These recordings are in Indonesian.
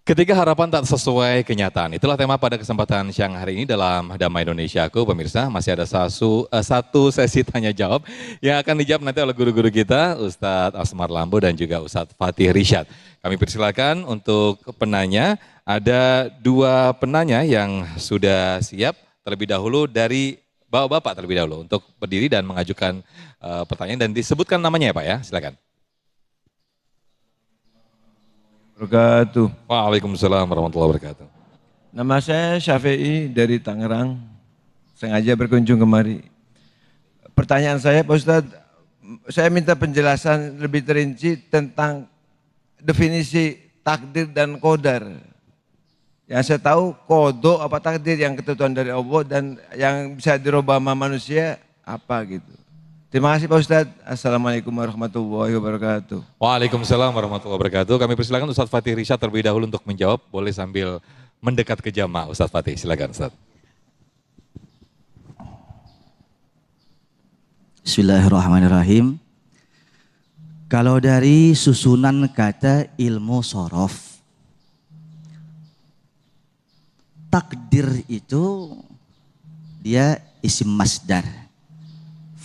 Ketika harapan tak sesuai kenyataan, itulah tema pada kesempatan siang hari ini dalam Damai Indonesiaku, pemirsa. Masih ada satu sesi tanya jawab yang akan dijawab nanti oleh guru-guru kita, Ustadz Asmar Lambo dan juga Ustadz Fatih Rishad. Kami persilakan untuk penanya, ada dua penanya yang sudah siap terlebih dahulu dari bapak-bapak terlebih dahulu untuk berdiri dan mengajukan pertanyaan dan disebutkan namanya ya Pak ya, silakan. Wabarakatuh. Waalaikumsalam warahmatullahi wabarakatuh. Nama saya Syafi'i dari Tangerang. Sengaja berkunjung kemari. Pertanyaan saya Pak Ustadz, saya minta penjelasan lebih terinci tentang definisi takdir dan qadar. Yang saya tahu qada apa takdir yang ketentuan dari Allah dan yang bisa dirubah sama manusia apa gitu. Terima kasih Pak Ustadz. Assalamualaikum warahmatullahi wabarakatuh. Waalaikumsalam warahmatullahi wabarakatuh. Kami persilakan Ustadz Fatih Rishad terlebih dahulu untuk menjawab. Boleh sambil mendekat ke jamaah. Ustadz Fatih, silakan Ustadz. Bismillahirrahmanirrahim. Kalau dari susunan kata ilmu sorof, takdir itu dia isim masdar.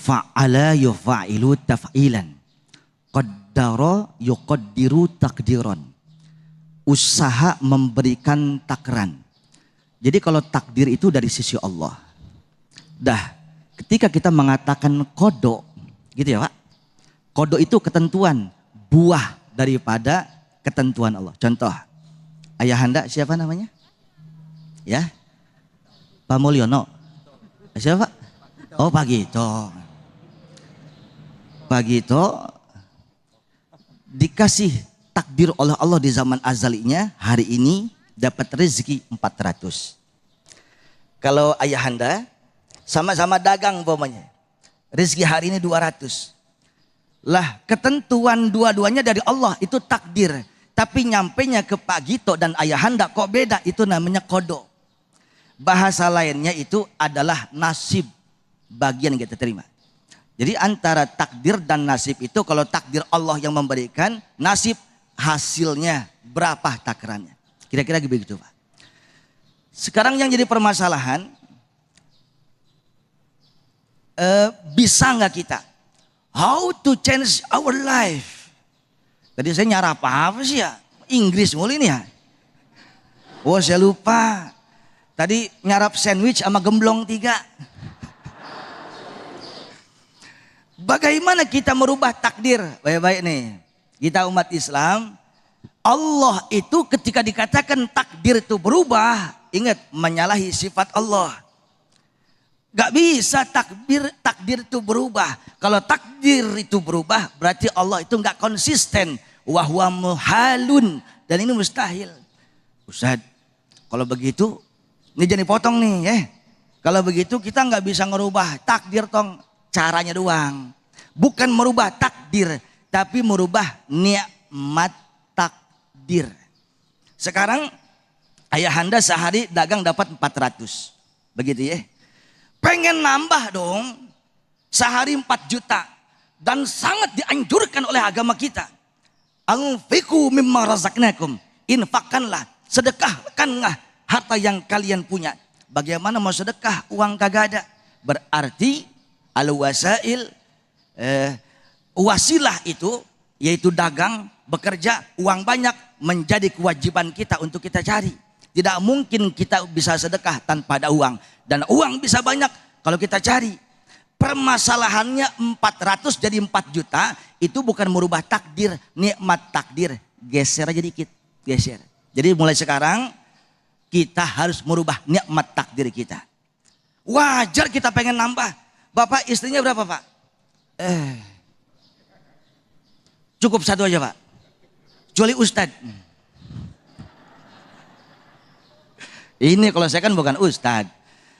Fa'ala yufa'ilu taf'ilan. Qaddara yuqaddiru takdiran. Usaha memberikan takran. Jadi kalau takdir itu dari sisi Allah. Dah, ketika kita mengatakan kodok, gitu ya Pak. Kodok itu ketentuan, buah daripada ketentuan Allah. Contoh, ayahanda siapa namanya? Ya, Pak Mulyono. Siapa Pak? Oh Pak Gito. Pak Gito dikasih takdir oleh Allah di zaman azalinya, hari ini dapat rezeki 400. Kalau ayahanda sama-sama dagang umpamanya, rezeki hari ini 200. Lah ketentuan dua-duanya dari Allah, itu takdir. Tapi nyampenya ke Pak Gito dan ayahanda kok beda, itu namanya kodok. Bahasa lainnya itu adalah nasib, bagian yang kita terima. Jadi antara takdir dan nasib itu, kalau takdir Allah yang memberikan, nasib hasilnya berapa takarannya. Kira-kira begitu Pak. Sekarang yang jadi permasalahan, bisa nggak kita? How to change our life? Tadi saya nyarap apa sih ya? Inggris mulu ini ya. Oh saya lupa. Tadi nyarap sandwich sama gemblong 3. Bagaimana kita merubah takdir? Baik-baik nih. Kita umat Islam, Allah itu ketika dikatakan takdir itu berubah, ingat menyalahi sifat Allah. Gak bisa takdir itu berubah. Kalau takdir itu berubah, berarti Allah itu gak konsisten. Wahwa muhalun. Dan ini mustahil. Ustadz, kalau begitu, ini jadi potong nih ya. Kalau begitu kita gak bisa ngerubah takdir tong. Caranya doang. Bukan merubah takdir, tapi merubah nikmat takdir. Sekarang ayahanda sehari dagang dapat 400. Begitu ya. Pengen nambah dong. Sehari 4 juta. Dan sangat dianjurkan oleh agama kita. Anfiqu mimma razaqnakum. Infakkanlah, sedekahkanlah harta yang kalian punya. Bagaimana mau sedekah, uang kagak ada. Berarti al-wasail, wasilah itu yaitu dagang, bekerja, uang banyak menjadi kewajiban kita untuk kita cari. Tidak mungkin kita bisa sedekah tanpa ada uang. Dan uang bisa banyak kalau kita cari. Permasalahannya 400 jadi 4 juta, itu bukan merubah takdir, nikmat takdir. Geser aja dikit, geser. Jadi mulai sekarang kita harus merubah nikmat takdir kita. Wajar kita pengen nambah. Bapak istrinya berapa Pak? Cukup 1 aja Pak. Kecuali Ustadz. Ini kalau saya kan bukan Ustadz.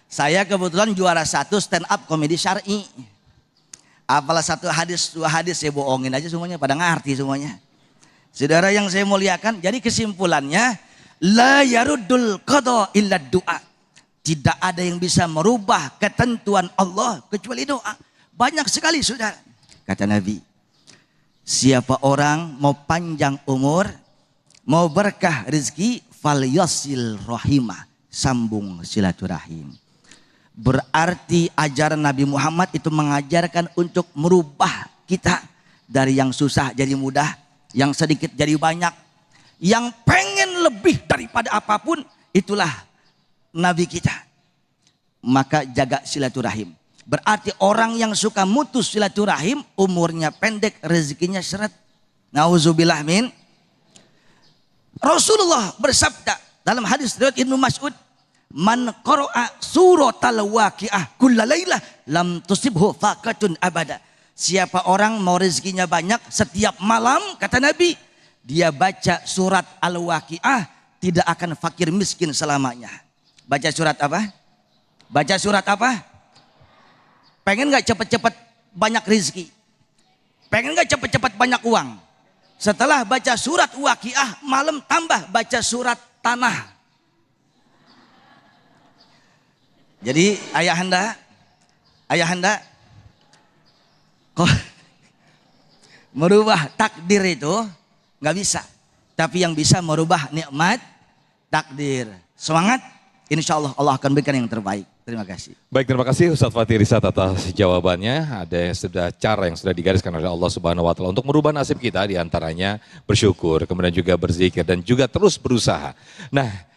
Saya kebetulan juara 1 stand up komedi syar'i. Apalah 1 hadis 2 hadis saya bohongin aja semuanya. Pada ngerti semuanya. Saudara yang saya muliakan. Jadi kesimpulannya. La yaruddul qada illa du'a. Tidak ada yang bisa merubah ketentuan Allah kecuali doa. Banyak sekali saudara. Kata Nabi, siapa orang mau panjang umur, mau berkah rezeki, falyasil rahimah, sambung silaturahim. Berarti ajaran Nabi Muhammad itu mengajarkan untuk merubah kita dari yang susah jadi mudah, yang sedikit jadi banyak, yang pengen lebih daripada apapun, itulah Nabi kita. Maka jaga silaturahim. Berarti orang yang suka mutus silaturahim umurnya pendek, rezekinya seret. Nauzubillah min. Rasulullah bersabda dalam hadis riwayat Ibnu Mas'ud, "Man qara'a suratal waqiah kullalailah lam tusibhu faqatun abada." Siapa orang mau rezekinya banyak setiap malam, kata Nabi, dia baca surat Al-Waqiah, tidak akan fakir miskin selamanya. Baca surat apa? Baca surat apa? Pengen gak cepet-cepet banyak rezeki? Pengen gak cepet-cepet banyak uang? Setelah baca surat Waqiah, malam tambah baca surat Tanah. Jadi ayahanda, kok merubah takdir itu nggak bisa. Tapi yang bisa merubah nikmat takdir. Semangat, insya Allah Allah akan berikan yang terbaik. Terima kasih. Baik, terima kasih Ustadz Fatih Rizat atas jawabannya. Ada cara yang sudah digariskan oleh Allah Subhanahu wa taala untuk merubah nasib kita, di antaranya bersyukur, kemudian juga berzikir dan juga terus berusaha. Nah,